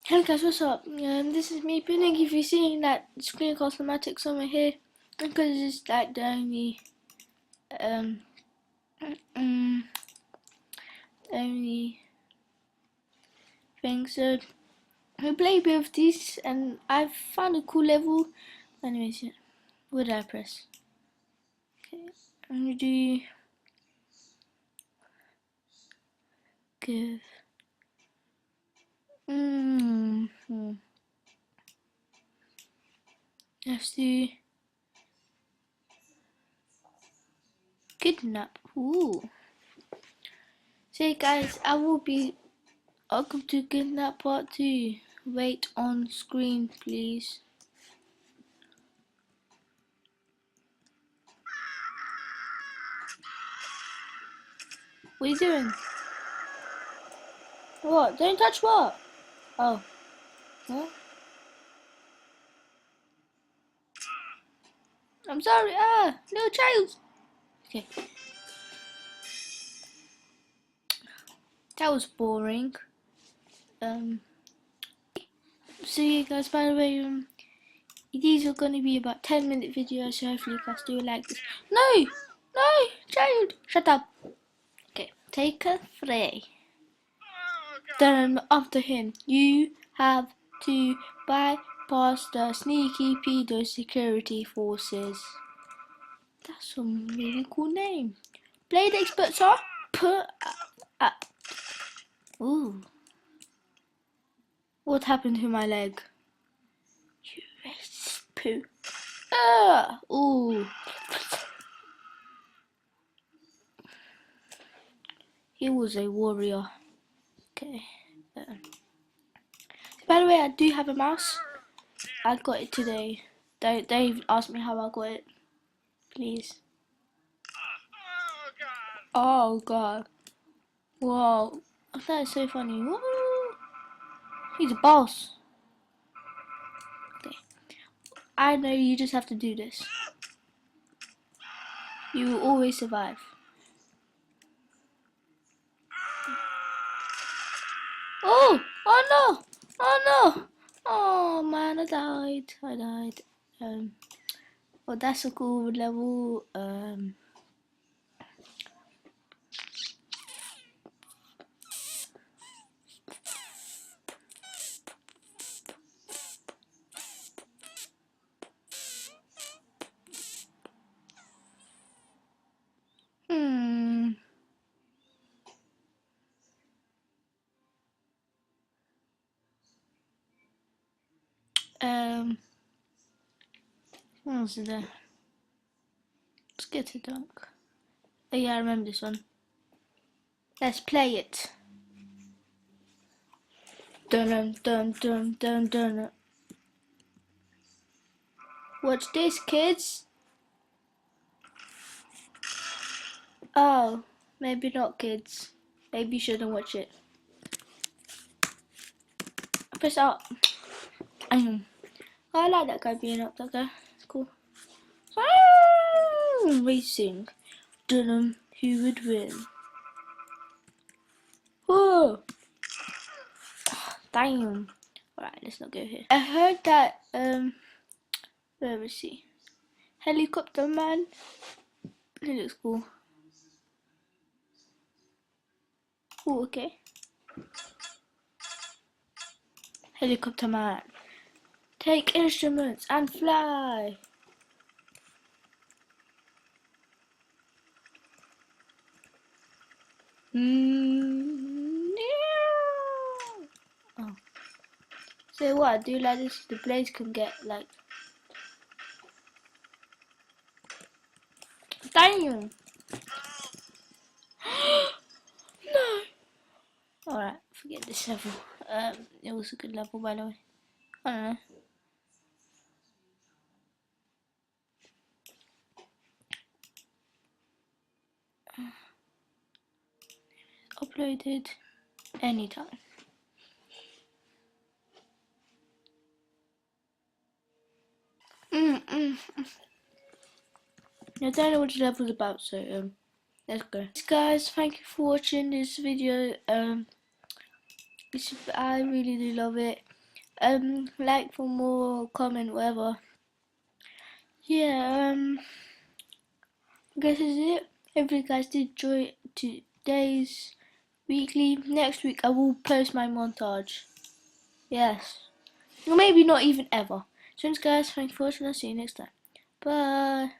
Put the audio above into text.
Hello guys, what's up? This is me, Pudding. If you're seeing that screen cosmetics somewhere here, because it's like the only thing. So we play a bit of these, and I found a cool level. Anyways, yeah. What did I press? Okay, I'm gonna do give. Let's do kidnap. Ooh. So guys, I will be. Welcome to kidnap part 2. Wait on screen, please. What are you doing? What? Don't touch what? Oh. What? I'm sorry. Little child. Okay. That was boring. So yeah guys, by the way, these are gonna be about 10-minute videos, so hopefully you guys do like this. No! No! Child! Shut up! Okay, take a 3. Then after him, you have to bypass the sneaky pedo security forces. That's a really cool name. Blade experts are put up. Ooh. What happened to my leg? You racist poo. Ooh. He was a warrior. Okay. By the way, I do have a mouse. I got it today. Dave asked me how I got it. Please. Oh god. Whoa. That is so funny. Woo. He's a boss. Okay. I know you just have to do this. You will always survive. Oh! Oh no! Oh no! Oh man, I died. Well, that's a cool level. What was it there? Let's get to dunk. Oh yeah, I remember this one. Let's play it. Dun dun dun dun dun. Watch this, kids. Oh, maybe not, kids. Maybe you shouldn't watch it. Press up. I like that guy being up. That guy, it's cool. Racing. Dunham, who would win? Whoa! Damn. Alright, let's not go here. I heard that, where is he? Helicopter man. He looks cool. Oh, okay. Helicopter man. Take instruments and fly. Oh. So what I do like this, the blades can get like. Damn. No. Alright, forget this level. It was a good level by the way. I don't know. Uploaded anytime. I don't know what the level's about, so let's go. Guys, thank you for watching this video. I really do love it. like for more, comment, whatever. Yeah, I guess this is it. Hopefully you guys did enjoy today's weekly. Next week I will post my montage. Yes. Or maybe not even ever. So guys, thanks for watching. I'll see you next time. Bye.